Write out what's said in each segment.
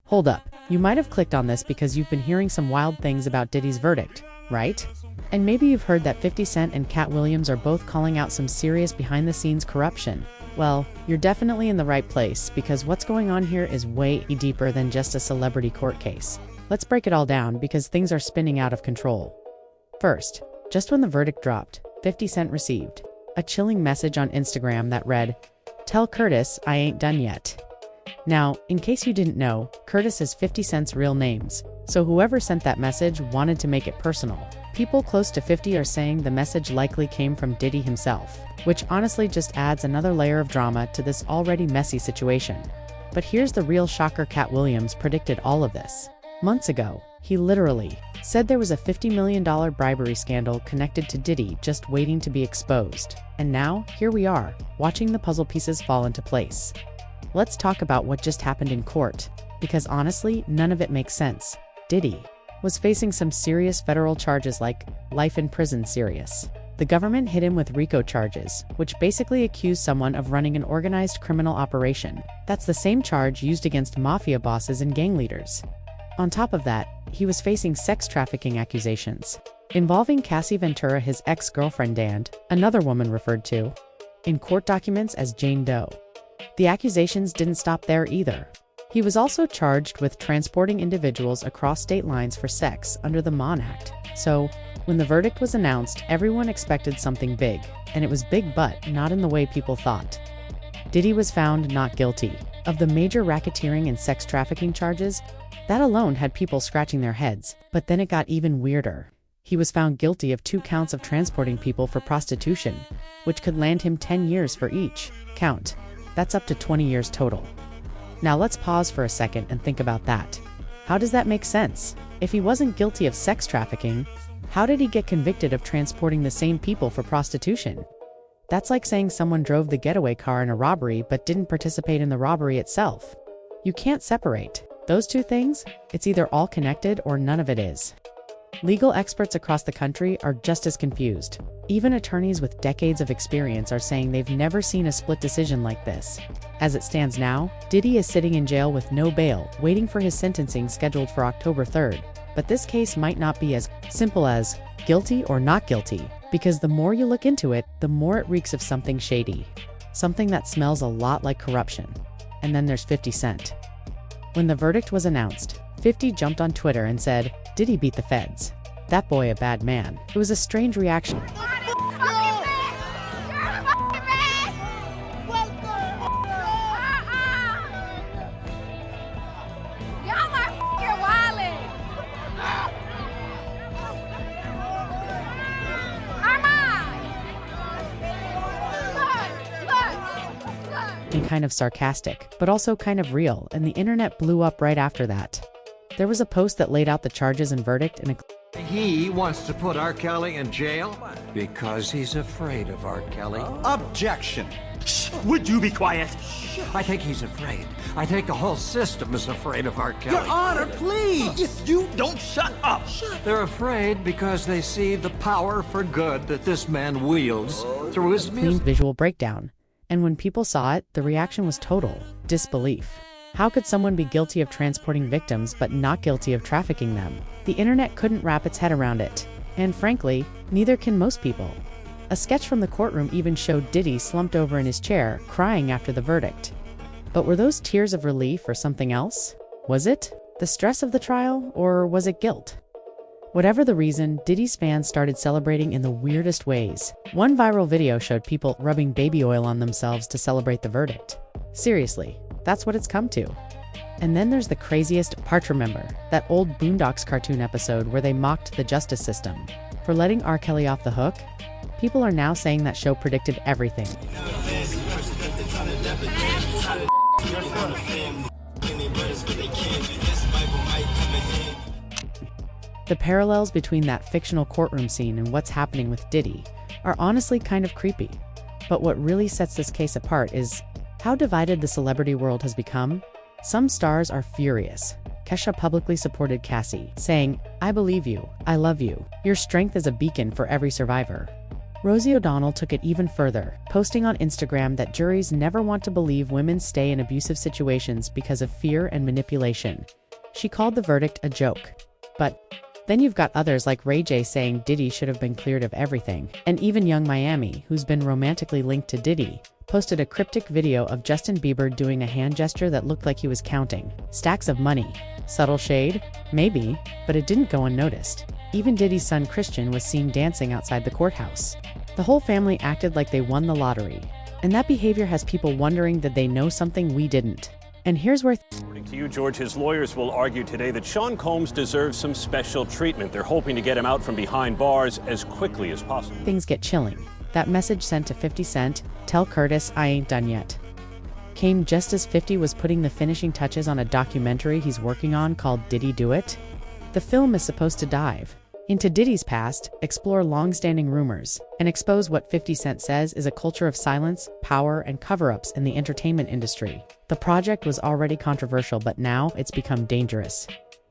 Hold up, you might have clicked on this because you've been hearing some wild things about Diddy's verdict, right? And maybe you've heard that 50 Cent and Katt Williams are both calling out some serious behind-the-scenes corruption. Well, you're definitely in the right place because what's going on here is way deeper than just a celebrity court case. Let's break it all down because things are spinning out of control. First, just when the verdict dropped, 50 Cent received a chilling message on Instagram that read, "Tell Curtis I ain't done yet." Now, in case you didn't know, Curtis is 50 Cent's real names, so whoever sent that message wanted to make it personal. People close to 50 are saying the message likely came from Diddy himself, which honestly just adds another layer of drama to this already messy situation. But here's the real shocker: Katt Williams predicted all of this. Months ago, he literally said there was a $50 million bribery scandal connected to Diddy just waiting to be exposed. And now, here we are, watching the puzzle pieces fall into place. Let's talk about what just happened in court, because honestly, none of it makes sense. Diddy was facing some serious federal charges like life in prison serious. The government hit him with RICO charges, which basically accused someone of running an organized criminal operation. That's the same charge used against mafia bosses and gang leaders. On top of that, he was facing sex trafficking accusations involving Cassie Ventura, his ex-girlfriend, and another woman referred to in court documents as Jane Doe. The accusations didn't stop there either. He was also charged with transporting individuals across state lines for sex under the Mann Act. So, when the verdict was announced, everyone expected something big, and it was big but not in the way people thought. Diddy was found not guilty of the major racketeering and sex trafficking charges. That alone had people scratching their heads, but then it got even weirder. He was found guilty of 2 counts of transporting people for prostitution, which could land him 10 years for each count. That's up to 20 years total. Now let's pause for a second and think about that. How does that make sense? If he wasn't guilty of sex trafficking, how did he get convicted of transporting the same people for prostitution? That's like saying someone drove the getaway car in a robbery but didn't participate in the robbery itself. You can't separate those two things. It's either all connected or none of it is. Legal experts across the country are just as confused. Even attorneys with decades of experience are saying they've never seen a split decision like this. As it stands now, Diddy is sitting in jail with no bail, waiting for his sentencing scheduled for October 3rd. But this case might not be as simple as guilty or not guilty, because the more you look into it, the more it reeks of something shady. Something that smells a lot like corruption. And then there's 50 Cent. When the verdict was announced, 50 jumped on Twitter and said, "Diddy beat the feds. That boy a bad man." It was a strange reaction. Kind of sarcastic, but also kind of real, and the internet blew up right after that. There was a post that laid out the charges and verdict in a He wants to put R. Kelly in jail because he's afraid of R. Kelly. Objection. Shh, would you be quiet? I think he's afraid. I think the whole system is afraid of R. Kelly. Your Honor, please! If you don't shut up! They're afraid because they see the power for good that this man wields through his clean music. visual breakdown. And when people saw it, the reaction was total disbelief. How could someone be guilty of transporting victims but not guilty of trafficking them? The internet couldn't wrap its head around it. And frankly, neither can most people. A sketch from the courtroom even showed Diddy slumped over in his chair, crying after the verdict. But were those tears of relief or something else? Was it the stress of the trial, or was it guilt? Whatever the reason, Diddy's fans started celebrating in the weirdest ways. One viral video showed people rubbing baby oil on themselves to celebrate the verdict. Seriously, that's what it's come to. And then there's the craziest part. Remember that old Boondocks cartoon episode where they mocked the justice system for letting R. Kelly off the hook? People are now saying that show predicted everything. The parallels between that fictional courtroom scene and what's happening with Diddy are honestly kind of creepy. But what really sets this case apart is how divided the celebrity world has become. Some stars are furious. Kesha publicly supported Cassie, saying, "I believe you, I love you. Your strength is a beacon for every survivor." Rosie O'Donnell took it even further, posting on Instagram that juries never want to believe women stay in abusive situations because of fear and manipulation. She called the verdict a joke. But then you've got others like Ray J saying Diddy should have been cleared of everything, and even Young Miami, who's been romantically linked to Diddy, posted a cryptic video of Justin Bieber doing a hand gesture that looked like he was counting stacks of money. Subtle shade? Maybe, but it didn't go unnoticed. Even Diddy's son Christian was seen dancing outside the courthouse. The whole family acted like they won the lottery, and that behavior has people wondering that they know something we didn't. And here's where According to you, George, his lawyers will argue today that Sean Combs deserves some special treatment. They're hoping to get him out from behind bars as quickly as possible. things get chilling. That message sent to 50 Cent, "Tell Curtis I ain't done yet," came just as 50 was putting the finishing touches on a documentary he's working on called Diddy Do It? The film is supposed to dive into Diddy's past, explore long-standing rumors, and expose what 50 Cent says is a culture of silence, power, and cover-ups in the entertainment industry. The project was already controversial, but now it's become dangerous,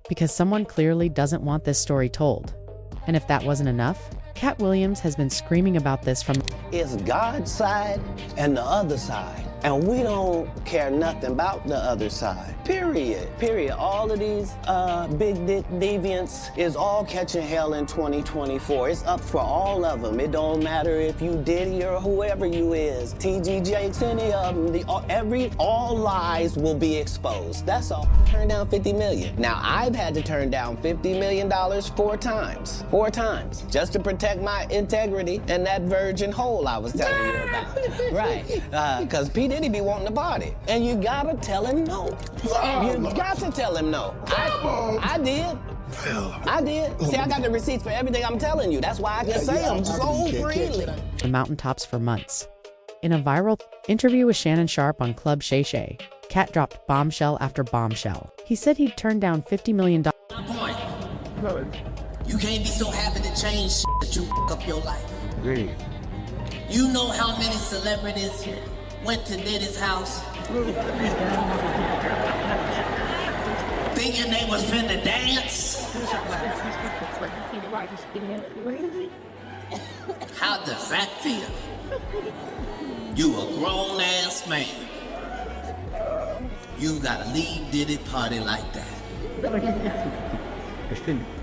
because someone clearly doesn't want this story told. And if that wasn't enough, Katt Williams has been screaming about this from It's God's side and the other side. And we don't care nothing about the other side. Period. All of these big dick deviants is all catching hell in 2024. It's up for all of them. It don't matter if you Diddy or whoever you is. TG Jakes, any of them. All lies will be exposed. That's all. Turn down $50 million. Now, I've had to turn down $50 million 4 times. 4 times. Just to protect my integrity and that virgin hole I was telling you about. Right. Because P. Diddy be wanting to party. And you gotta tell him no. You got to tell him no. I did. I did. See, I got the receipts for everything I'm telling you. That's why I can say them so freely. the mountaintops for months. In a viral interview with Shannon Sharpe on Club Shay Shay, Katt dropped bombshell after bombshell. He said he'd turned down $50 million. You can't be so happy to change shit that you f up your life. Really? You know how many celebrities went to Diddy's house thinking they was finna dance? How does that feel? You a grown-ass man. You gotta leave Diddy party like that.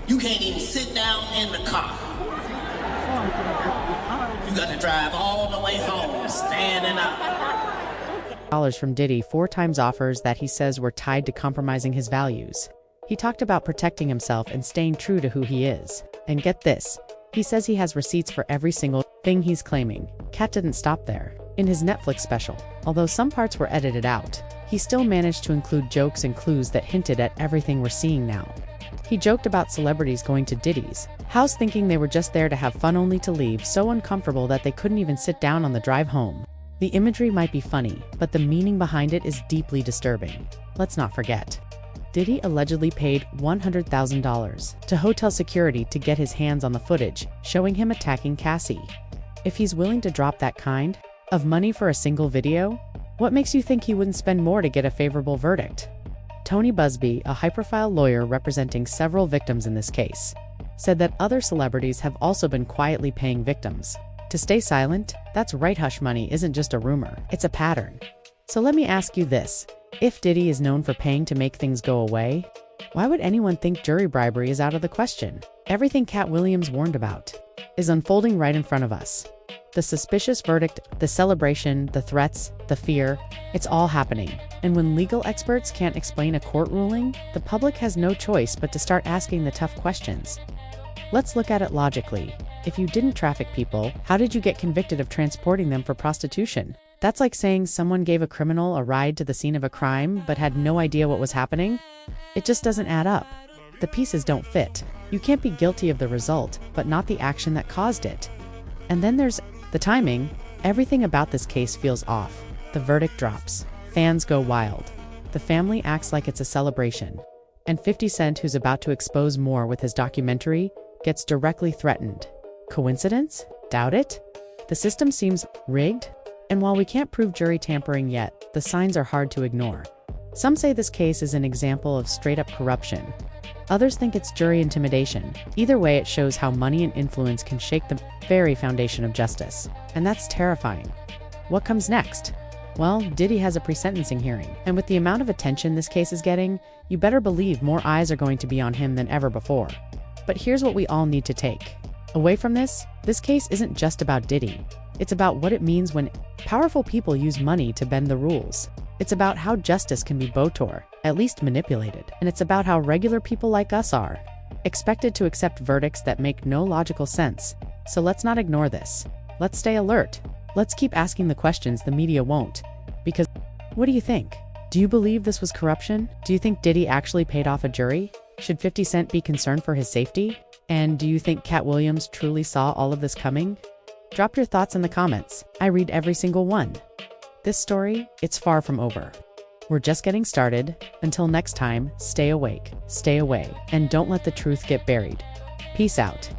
You can't even sit down in the car. You gotta drive all the way home, standing up. Dollars from Diddy 4 times offers that he says were tied to compromising his values. He talked about protecting himself and staying true to who he is. And get this, he says he has receipts for every single thing he's claiming. Katt didn't stop there. In his Netflix special, although some parts were edited out, he still managed to include jokes and clues that hinted at everything we're seeing now. He joked about celebrities going to Diddy's house thinking they were just there to have fun only to leave so uncomfortable that they couldn't even sit down on the drive home. The imagery might be funny, but the meaning behind it is deeply disturbing. Let's not forget, Diddy allegedly paid $100,000 to hotel security to get his hands on the footage showing him attacking Cassie. If he's willing to drop that kind of money for a single video, what makes you think he wouldn't spend more to get a favorable verdict? Tony Busby, a high-profile lawyer representing several victims in this case, said that other celebrities have also been quietly paying victims to stay silent. That's right, hush money isn't just a rumor, it's a pattern. So let me ask you this. If Diddy is known for paying to make things go away, why would anyone think jury bribery is out of the question? Everything Katt Williams warned about is unfolding right in front of us. The suspicious verdict, the celebration, the threats, the fear, it's all happening. And when legal experts can't explain a court ruling, the public has no choice but to start asking the tough questions. Let's look at it logically. If you didn't traffic people, how did you get convicted of transporting them for prostitution? That's like saying someone gave a criminal a ride to the scene of a crime but had no idea what was happening. It just doesn't add up. The pieces don't fit. You can't be guilty of the result, but not the action that caused it. And then there's the timing. Everything about this case feels off. The verdict drops. Fans go wild. The family acts like it's a celebration. And 50 Cent, who's about to expose more with his documentary, gets directly threatened. Coincidence? Doubt it? The system seems rigged. And while we can't prove jury tampering yet, the signs are hard to ignore. Some say this case is an example of straight-up corruption, Others think it's jury intimidation. Either way, it shows how money and influence can shake the very foundation of justice. And that's terrifying. What comes next? Well, Diddy has a pre-sentencing hearing, and with the amount of attention this case is getting, you better believe more eyes are going to be on him than ever before. But here's what we all need to take away from this case isn't just about Diddy. It's about what it means when powerful people use money to bend the rules. It's about how justice can be bought, at least manipulated. And it's about how regular people like us are expected to accept verdicts that make no logical sense. So let's not ignore this. Let's stay alert. Let's keep asking the questions the media won't. Because, what do you think? Do you believe this was corruption? Do you think Diddy actually paid off a jury? Should 50 Cent be concerned for his safety? And do you think Katt Williams truly saw all of this coming? Drop your thoughts in the comments. I read every single one. This story, it's far from over. We're just getting started. Until next time, stay awake, stay away, and don't let the truth get buried. Peace out.